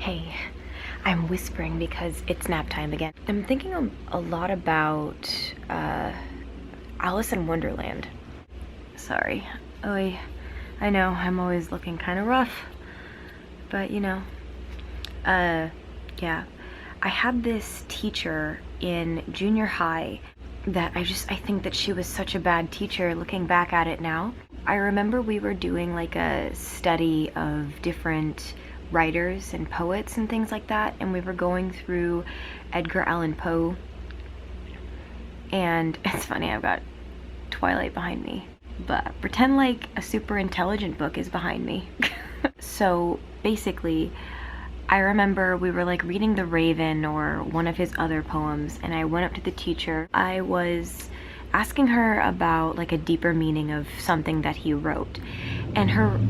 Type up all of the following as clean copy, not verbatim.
Hey, I'm whispering because it's nap time again. I'm thinking a lot about Alice in Wonderland. Sorry. Oy. I know, I'm always looking kind of rough. But, yeah. I had this teacher in junior high that I think that she was such a bad teacher looking back at it now. I remember we were doing like a study of different writers and poets and things like that, and we were going through Edgar Allan Poe. And it's funny, I've got Twilight behind me, but pretend like a super intelligent book is behind me. So basically, I remember we were like reading The Raven or one of his other poems, and I went up to the teacher. I was asking her about like a deeper meaning of something that he wrote, and her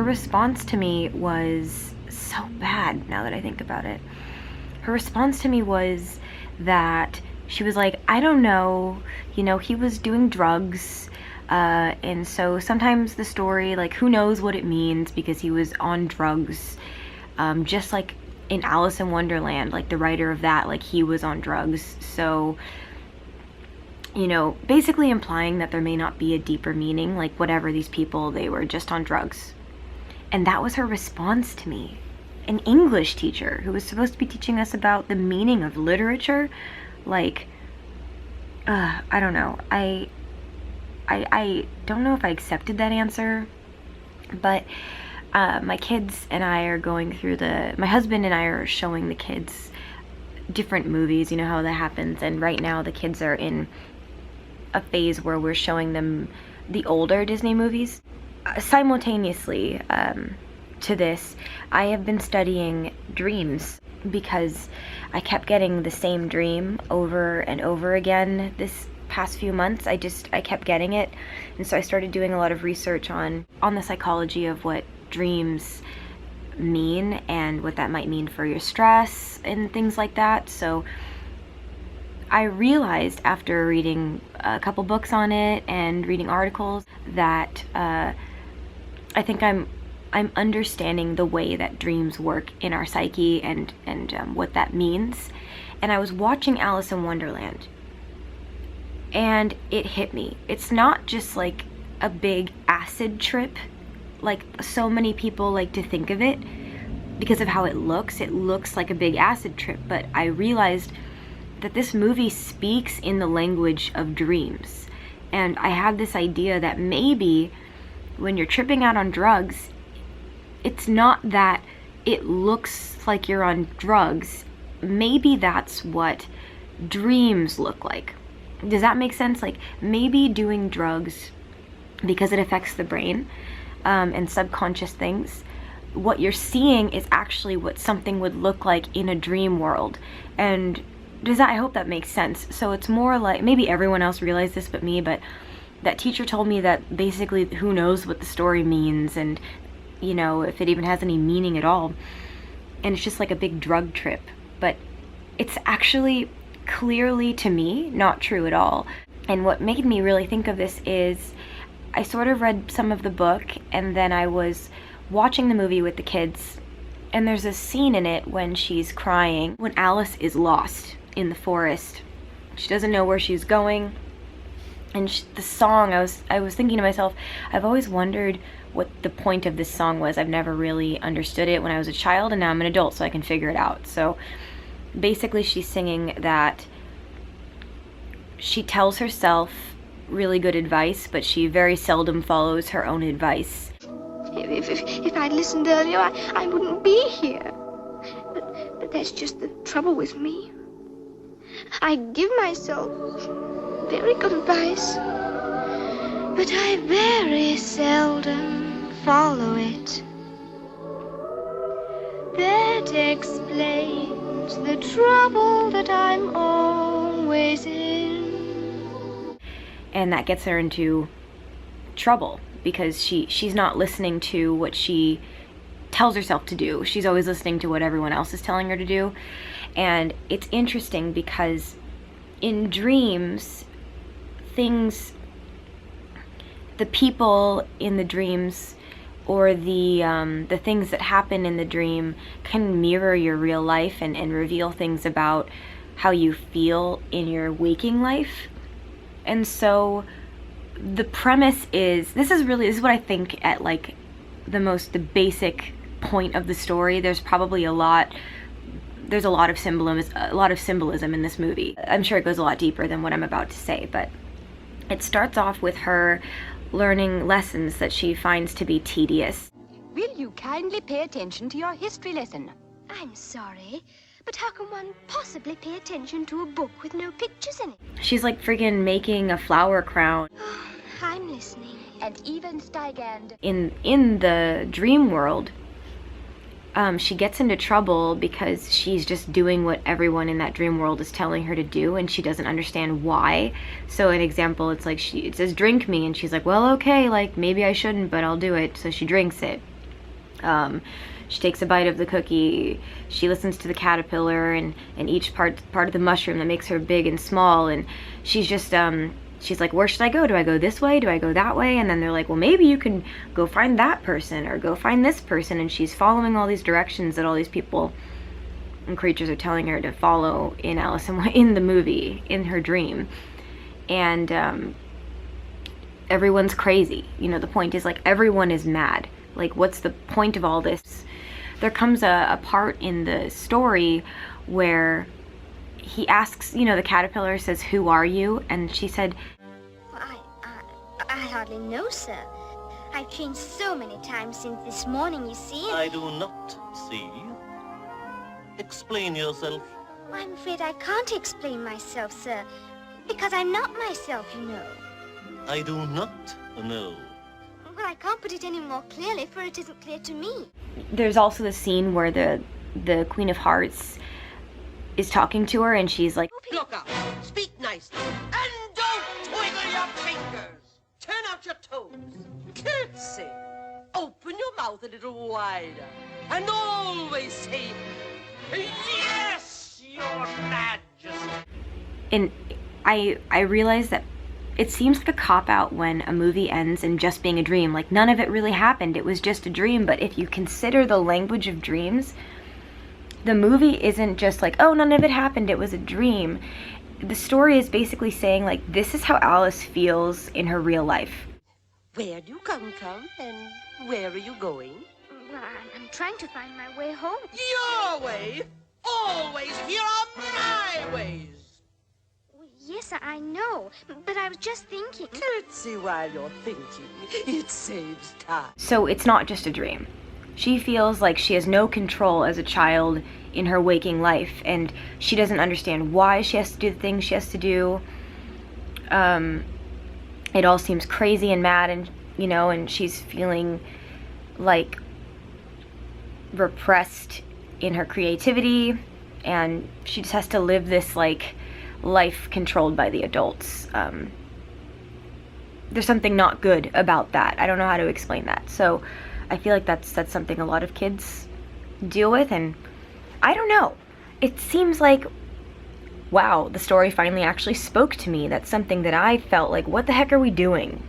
response to me was so bad now that I think about it. Her response to me was that she was like, I don't know, he was doing drugs, and so sometimes the story, like, who knows what it means because he was on drugs, just like in Alice in Wonderland, like the writer of that, like he was on drugs. So, basically implying that there may not be a deeper meaning, like whatever these people, they were just on drugs. And that was her response to me. An English teacher who was supposed to be teaching us about the meaning of literature. Like, I don't know. I don't know if I accepted that answer, but my kids and I are going through my husband and I are showing the kids different movies, you know how that happens, and right now the kids are in a phase where we're showing them the older Disney movies. Simultaneously to this, I have been studying dreams because I kept getting the same dream over and over again this past few months. I kept getting it, and so I started doing a lot of research on the psychology of what dreams mean and what that might mean for your stress and things like that. So I realized after reading a couple books on it and reading articles that I think I'm understanding the way that dreams work in our psyche and what that means. And I was watching Alice in Wonderland, and it hit me. It's not just like a big acid trip, like so many people like to think of it because of how it looks. It looks like a big acid trip, but I realized that this movie speaks in the language of dreams. And I had this idea that maybe when you're tripping out on drugs, it's not that it looks like you're on drugs. Maybe that's what dreams look like. Does that make sense? Like, maybe doing drugs, because it affects the brain and subconscious things, what you're seeing is actually what something would look like in a dream world. And I hope that makes sense. So it's more like, maybe everyone else realized this but me, but that teacher told me that basically who knows what the story means, and if it even has any meaning at all, and it's just like a big drug trip. But it's actually clearly, to me, not true at all. And what made me really think of this is I sort of read some of the book, and then I was watching the movie with the kids, and there's a scene in it when she's crying, when Alice is lost in the forest. She doesn't know where she's going. And the song, I was thinking to myself, I've always wondered what the point of this song was. I've never really understood it when I was a child, and now I'm an adult, so I can figure it out. So basically she's singing that she tells herself really good advice, but she very seldom follows her own advice. If I'd listened earlier, I wouldn't be here. But that's just the trouble with me. I give myself very good advice, but I very seldom follow it. That explains the trouble that I'm always in. And that gets her into trouble because she's not listening to what she tells herself to do. She's always listening to what everyone else is telling her to do. And it's interesting because in dreams, the people in the dreams or the things that happen in the dream can mirror your real life and reveal things about how you feel in your waking life. And so the premise is, this is what I think at like the basic point of the story. There's probably a lot of symbolism in this movie. I'm sure it goes a lot deeper than what I'm about to say, but it starts off with her learning lessons that she finds to be tedious. Will you kindly pay attention to your history lesson? I'm sorry, but how can one possibly pay attention to a book with no pictures in it? She's like friggin' making a flower crown. I'm listening. And even Steigand. In the dream world, she gets into trouble because she's just doing what everyone in that dream world is telling her to do, and she doesn't understand why. So an example, it's like it says drink me, and she's like, well, okay, like maybe I shouldn't, but I'll do it. So she drinks it. She takes a bite of the cookie. She listens to the caterpillar and each part of the mushroom that makes her big and small, and she's just she's like, where should I go? Do I go this way? Do I go that way? And then they're like, well, maybe you can go find that person or go find this person. And she's following all these directions that all these people and creatures are telling her to follow in in the movie, in her dream. And everyone's crazy. You know, the point is like everyone is mad. Like, what's the point of all this? There comes a part in the story where he asks, you know, the caterpillar says, who are you? And she said, I hardly know, sir. I've changed so many times since this morning, you see. I do not see. Explain yourself. I'm afraid I can't explain myself, sir, because I'm not myself, you know. I do not know. Well, I can't put it any more clearly, for it isn't clear to me. There's also the scene where the Queen of Hearts is talking to her, and she's like, look up, speak nicely, and don't twiddle your fingers. Turn out your toes. Curtsy. Open your mouth a little wider. And always say, yes, your majesty. and I realized that it seems like a cop-out when a movie ends in just being a dream. Like, none of it really happened. It was just a dream. But if you consider the language of dreams, the movie isn't just like, oh, none of it happened, it was a dream. The story is basically saying, like, this is how Alice feels in her real life. Where do you come from, and where are you going? Well, I'm trying to find my way home. Your way? Always here are my ways. Well, yes, I know, but I was just thinking. Curtsy while you're thinking. It saves time. So it's not just a dream. She feels like she has no control as a child in her waking life, and she doesn't understand why she has to do the things she has to do. It all seems crazy and mad, and you know, and she's feeling like repressed in her creativity, and she just has to live this like life controlled by the adults. There's something not good about that. I don't know how to explain that. So I feel like that's something a lot of kids deal with, and I don't know. It seems like, wow, the story finally actually spoke to me. That's something that I felt like, what the heck are we doing?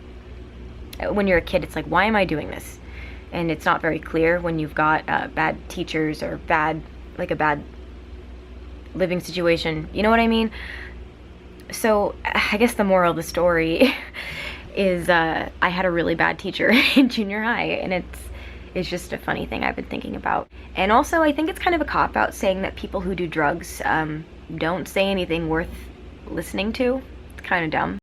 When you're a kid, it's like, why am I doing this? And it's not very clear when you've got bad teachers or a bad living situation. You know what I mean? So I guess the moral of the story is I had a really bad teacher in junior high, and it's just a funny thing I've been thinking about. And also, I think it's kind of a cop-out saying that people who do drugs don't say anything worth listening to. It's kind of dumb.